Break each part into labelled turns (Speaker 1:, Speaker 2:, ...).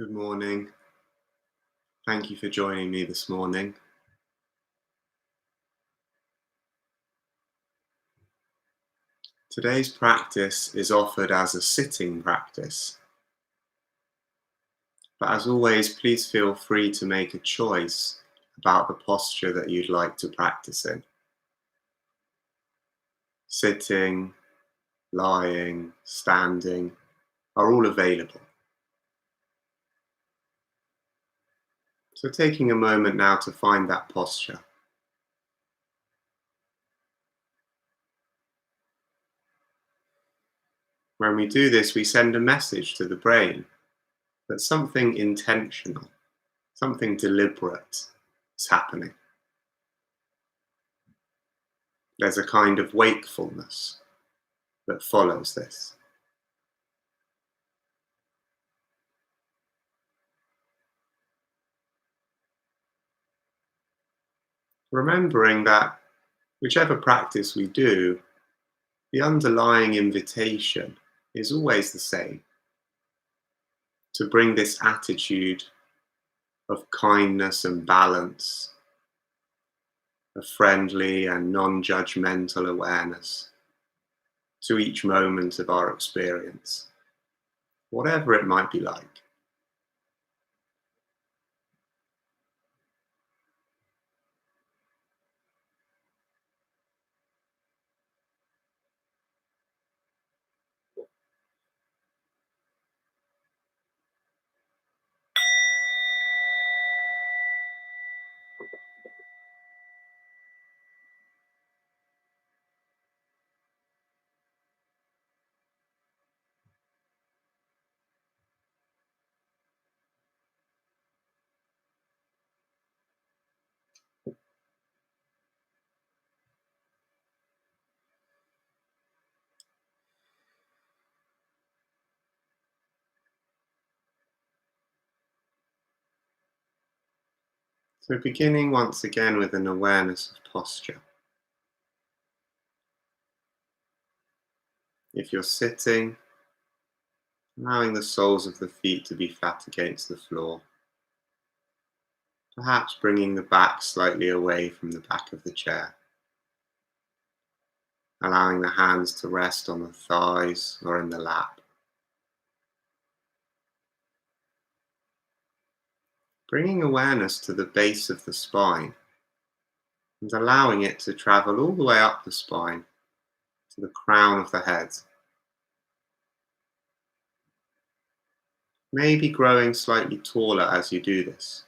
Speaker 1: Good morning. Thank you for joining me this morning. Today's practice is offered as a sitting practice, but as always, please feel free to make a choice about the posture that you'd like to practice in. Sitting, lying, standing are all available. So taking a moment now to find that posture. When we do this, we send a message to the brain that something intentional, something deliberate is happening. There's a kind of wakefulness that follows this. Remembering that whichever practice we do, the underlying invitation is always the same, to bring this attitude of kindness and balance, of friendly and non-judgmental awareness to each moment of our experience, whatever it might be like. So beginning once again with an awareness of posture. If you're sitting, allowing the soles of the feet to be flat against the floor, perhaps bringing the back slightly away from the back of the chair, allowing the hands to rest on the thighs or in the lap. Bringing awareness to the base of the spine and allowing it to travel all the way up the spine to the crown of the head. Maybe growing slightly taller as you do this.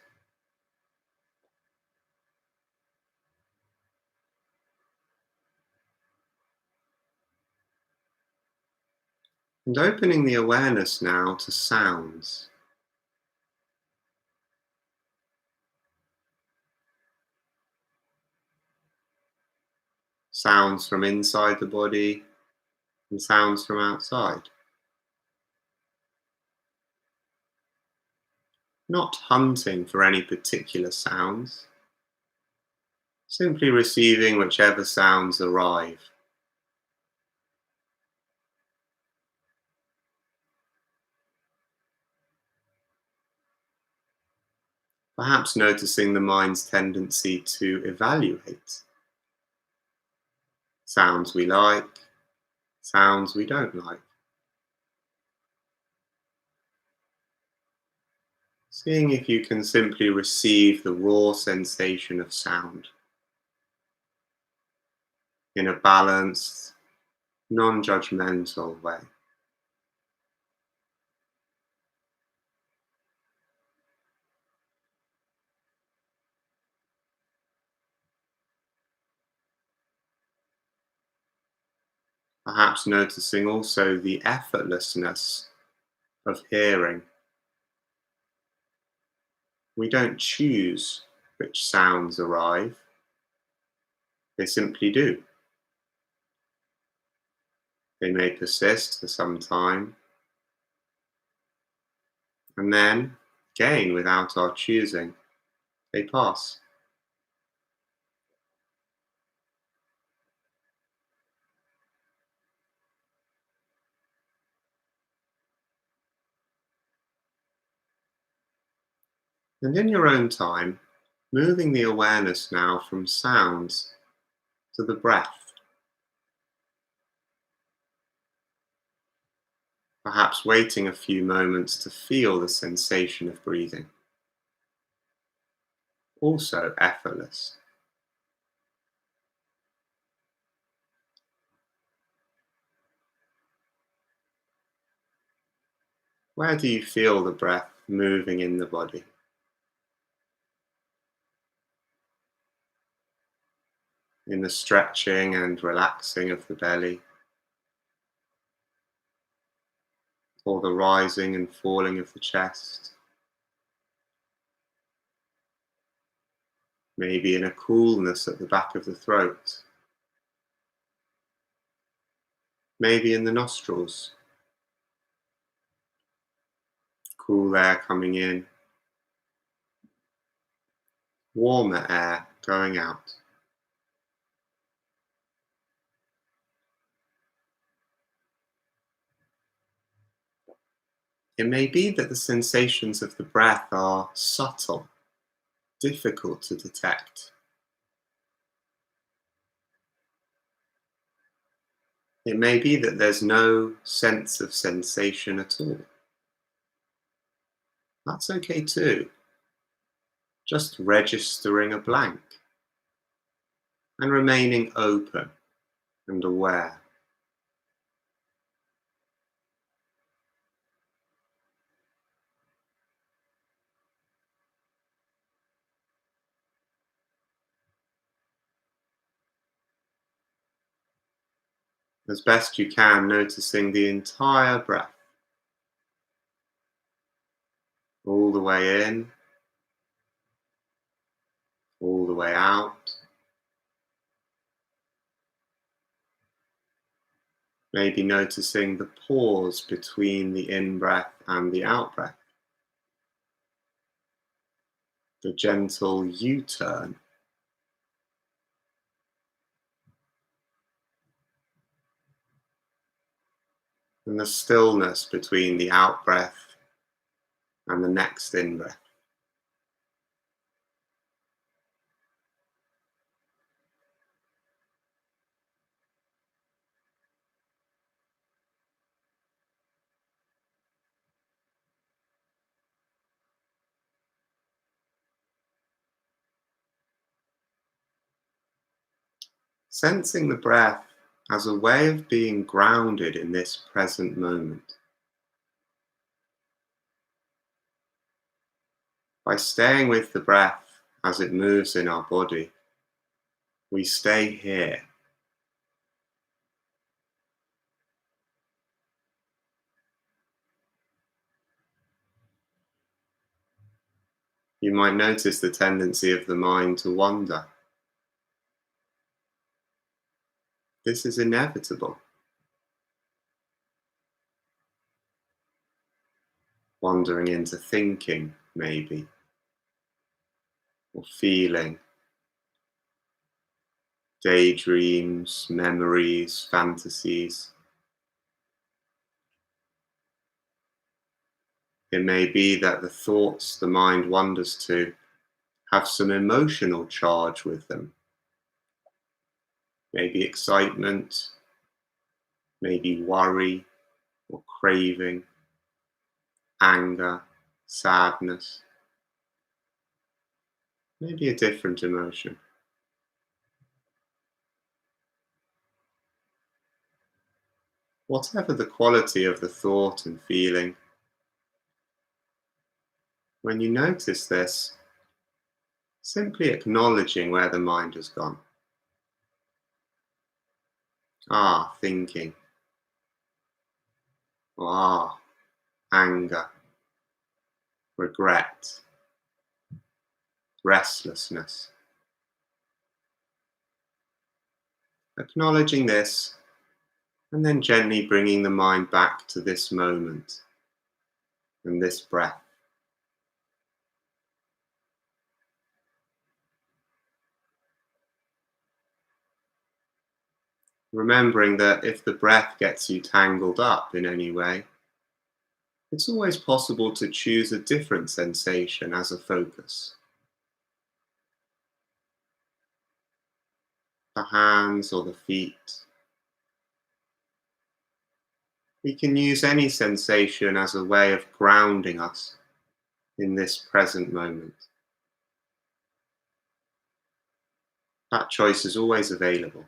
Speaker 1: And opening the awareness now to sounds. Sounds from inside the body and sounds from outside. Not hunting for any particular sounds, simply receiving whichever sounds arrive. Perhaps noticing the mind's tendency to evaluate. Sounds we like, sounds we don't like. Seeing if you can simply receive the raw sensation of sound in a balanced, non-judgmental way. Perhaps noticing also the effortlessness of hearing. We don't choose which sounds arrive, they simply do. They may persist for some time, and then, again without our choosing, they pass. And in your own time, moving the awareness now from sounds to the breath, perhaps waiting a few moments to feel the sensation of breathing, also effortless. Where do you feel the breath moving in the body? In the stretching and relaxing of the belly, or the rising and falling of the chest, maybe in a coolness at the back of the throat, maybe in the nostrils, cool air coming in, warmer air going out. It may be that the sensations of the breath are subtle, difficult to detect. It may be that there's no sense of sensation at all. That's okay too. Just registering a blank and remaining open and aware. As best you can, noticing the entire breath, all the way in, all the way out. Maybe noticing the pause between the in-breath and the out-breath, the gentle U-turn, and the stillness between the out-breath and the next in-breath. Sensing the breath as a way of being grounded in this present moment. By staying with the breath as it moves in our body, we stay here. You might notice the tendency of the mind to wander. This is inevitable. Wandering into thinking, maybe, or feeling, daydreams, memories, fantasies. It may be that the thoughts the mind wanders to have some emotional charge with them. Maybe excitement, maybe worry or craving, anger, sadness, maybe a different emotion. Whatever the quality of the thought and feeling, when you notice this, simply acknowledging where the mind has gone. Ah, thinking. Or ah, anger, regret, restlessness. Acknowledging this, and then gently bringing the mind back to this moment and this breath. Remembering that if the breath gets you tangled up in any way, It's always possible to choose a different sensation as a focus. The hands or the feet. We can use any sensation as a way of grounding us in this present moment. That choice is always available.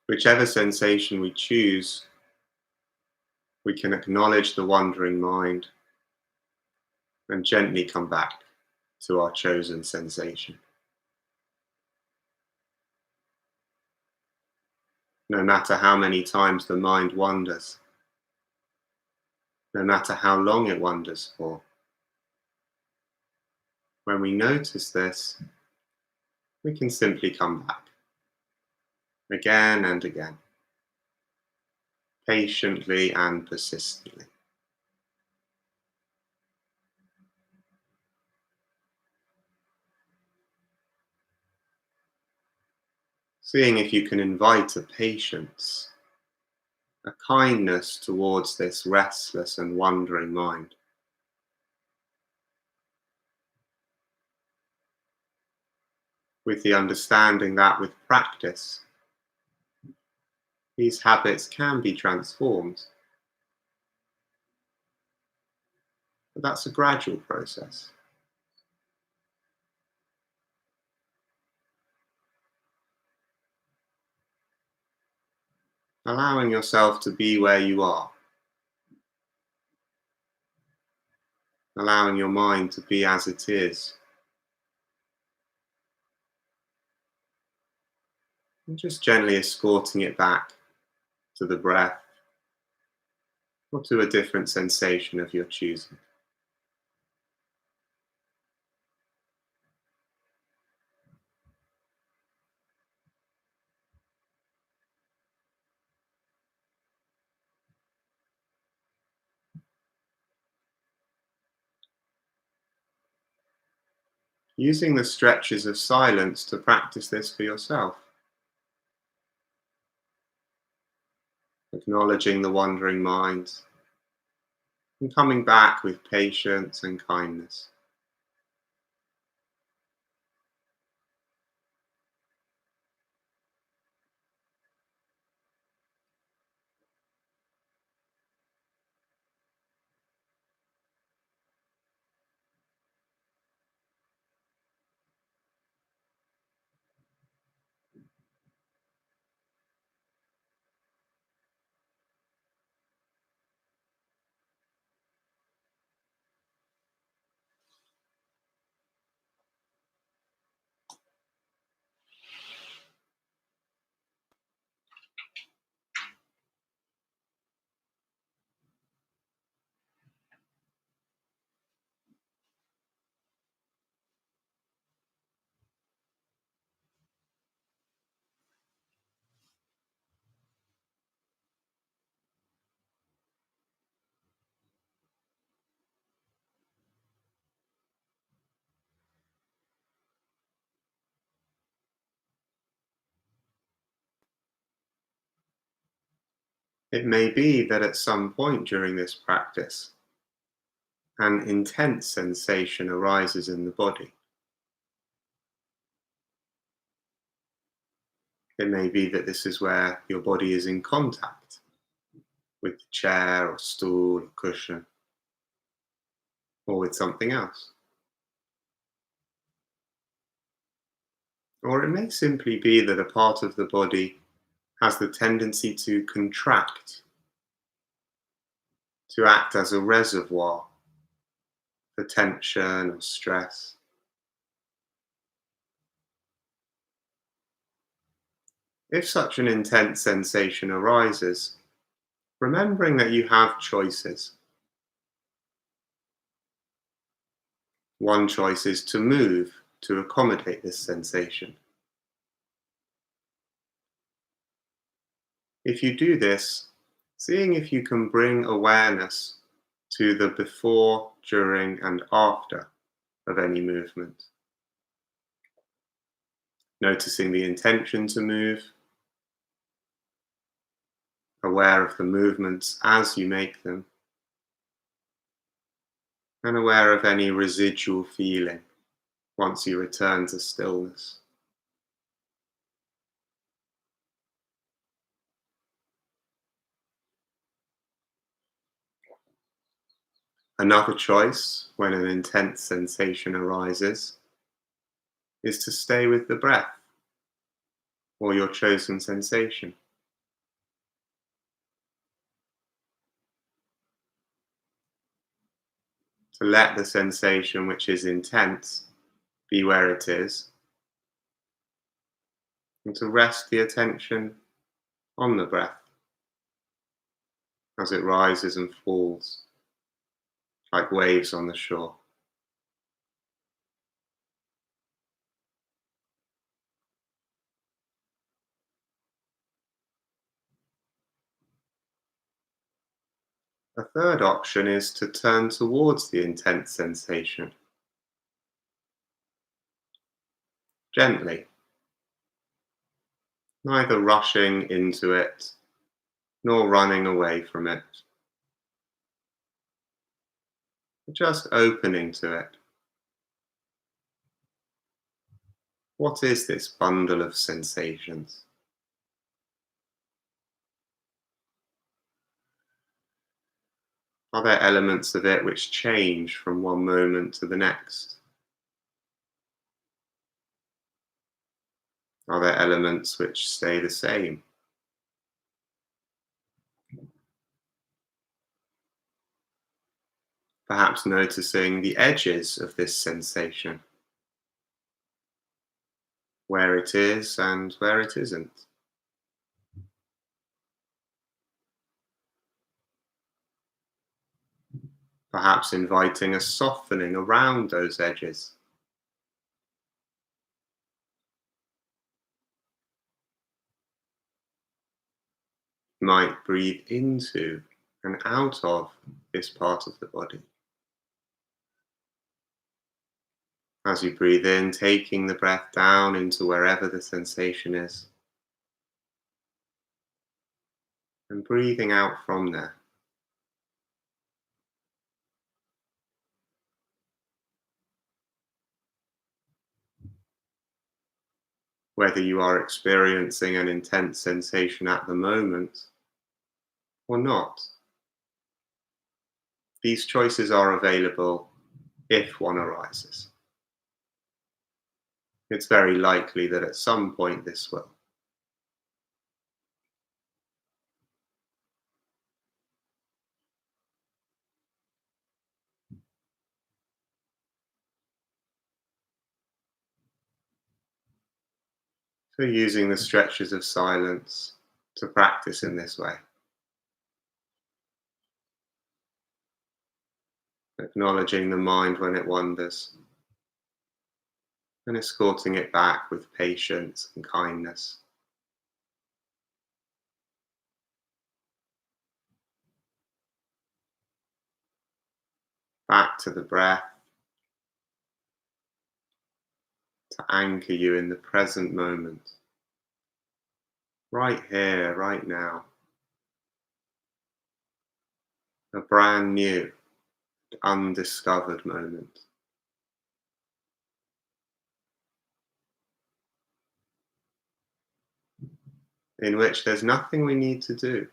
Speaker 1: Whichever sensation we choose, we can acknowledge the wandering mind and gently come back to our chosen sensation. No matter how many times the mind wanders, no matter how long it wanders for, when we notice this, we can simply come back again and again, patiently and persistently. Seeing if you can invite a patience, a kindness towards this restless and wandering mind. With the understanding that with practice, these habits can be transformed. But that's a gradual process. Allowing yourself to be where you are, allowing your mind to be as it is, and just gently escorting it back to the breath or to a different sensation of your choosing. Using the stretches of silence to practice this for yourself, acknowledging the wandering mind and coming back with patience and kindness. It may be that at some point during this practice, an intense sensation arises in the body. It may be that this is where your body is in contact with the chair or stool or cushion or with something else. Or it may simply be that a part of the body has the tendency to contract, to act as a reservoir for tension or stress. If such an intense sensation arises, remembering that you have choices. One choice is to move to accommodate this sensation. If you do this, seeing if you can bring awareness to the before, during, and after of any movement. Noticing the intention to move, aware of the movements as you make them, and aware of any residual feeling once you return to stillness. Another choice when an intense sensation arises is to stay with the breath or your chosen sensation. To let the sensation which is intense be where it is, and to rest the attention on the breath as it rises and falls like waves on the shore. A third option is to turn towards the intense sensation, gently, neither rushing into it nor running away from it, but just opening to it. What is this bundle of sensations? Are there elements of it which change from one moment to the next? Are there elements which stay the same? Perhaps noticing the edges of this sensation, where it is and where it isn't. Perhaps inviting a softening around those edges. Might breathe into and out of this part of the body. As you breathe in, taking the breath down into wherever the sensation is, and breathing out from there. Whether you are experiencing an intense sensation at the moment or not, these choices are available if one arises. It's very likely that at some point this will. So using the stretches of silence to practice in this way, acknowledging the mind when it wanders and escorting it back with patience and kindness. Back to the breath to anchor you in the present moment, right here, right now, a brand new, undiscovered moment. In which there's nothing we need to do.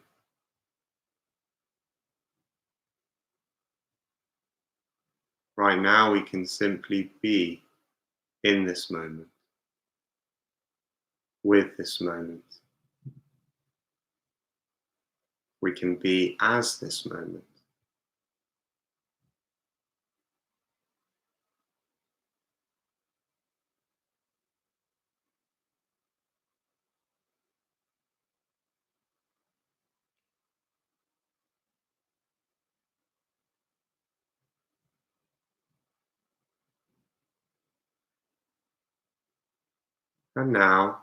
Speaker 1: Right now, we can simply be in this moment, with this moment. We can be as this moment. And now,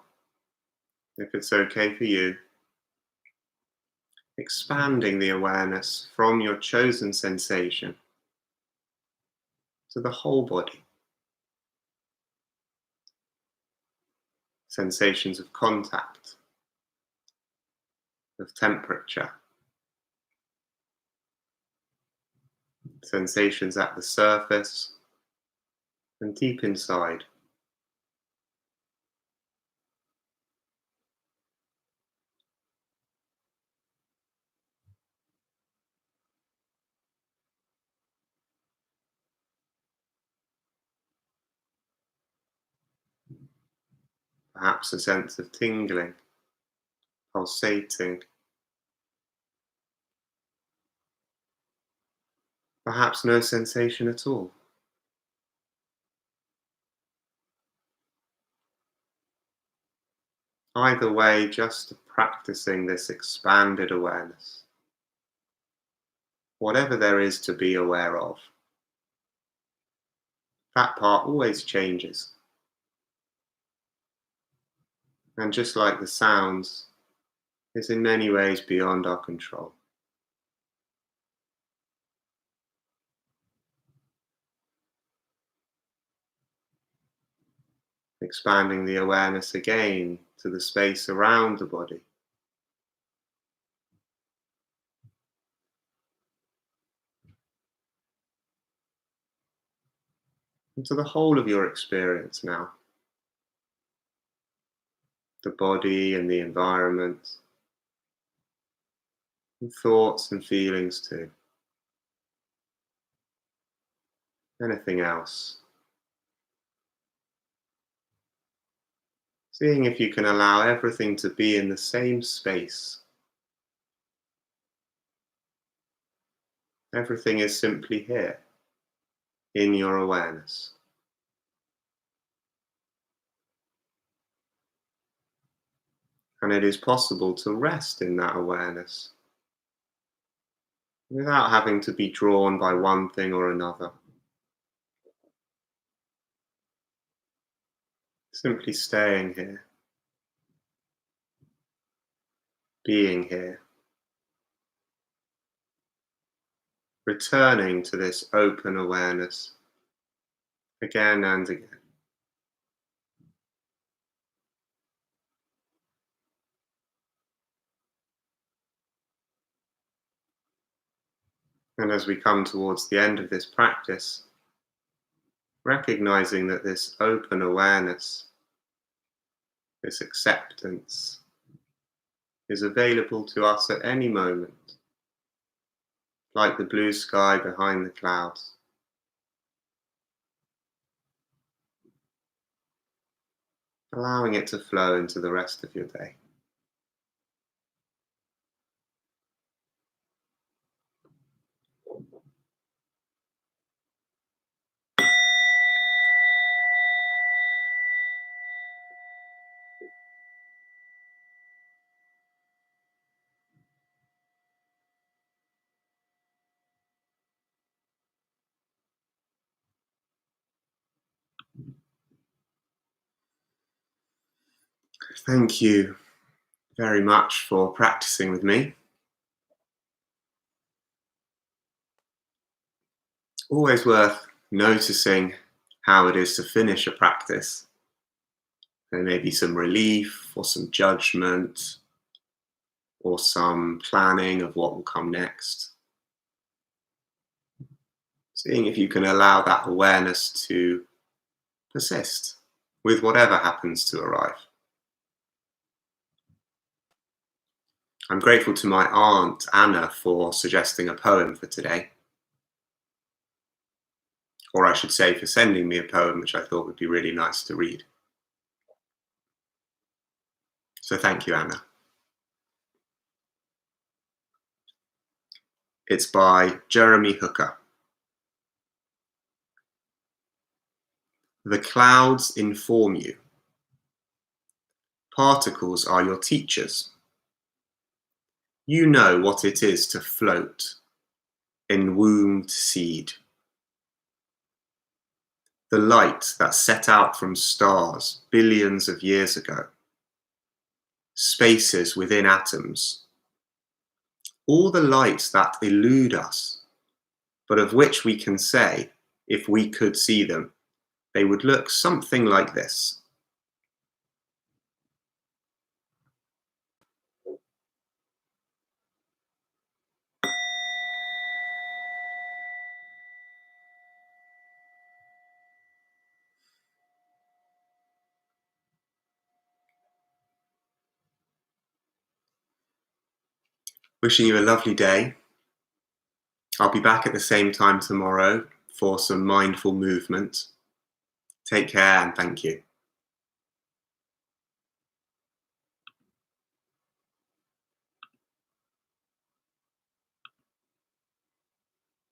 Speaker 1: if it's okay for you, expanding the awareness from your chosen sensation to the whole body. Sensations of contact, of temperature, sensations at the surface and deep inside. Perhaps a sense of tingling, pulsating, perhaps no sensation at all. Either way, just practicing this expanded awareness. Whatever there is to be aware of, that part always changes. And just like the sounds, is in many ways beyond our control. Expanding the awareness again to the space around the body. And to the whole of your experience now. The body and the environment, and thoughts and feelings too. Anything else. Seeing if you can allow everything to be in the same space. Everything is simply here, in your awareness. And it is possible to rest in that awareness without having to be drawn by one thing or another. Simply staying here, being here, returning to this open awareness again and again. And as we come towards the end of this practice, recognizing that this open awareness, this acceptance, is available to us at any moment, like the blue sky behind the clouds. Allowing it to flow into the rest of your day. Thank you very much for practicing with me. Always worth noticing how it is to finish a practice. There may be some relief or some judgment or some planning of what will come next. Seeing if you can allow that awareness to persist with whatever happens to arrive. I'm grateful to my aunt Anna for suggesting a poem for today. Or I should say for sending me a poem which I thought would be really nice to read. So thank you, Anna. It's by Jeremy Hooker. The clouds inform you. Particles are your teachers. You know what it is to float, enwombed seed. The light that set out from stars billions of years ago. Spaces within atoms. All the lights that elude us, but of which we can say, if we could see them, they would look something like this. Wishing you a lovely day. I'll be back at the same time tomorrow for some mindful movement. Take care and thank you.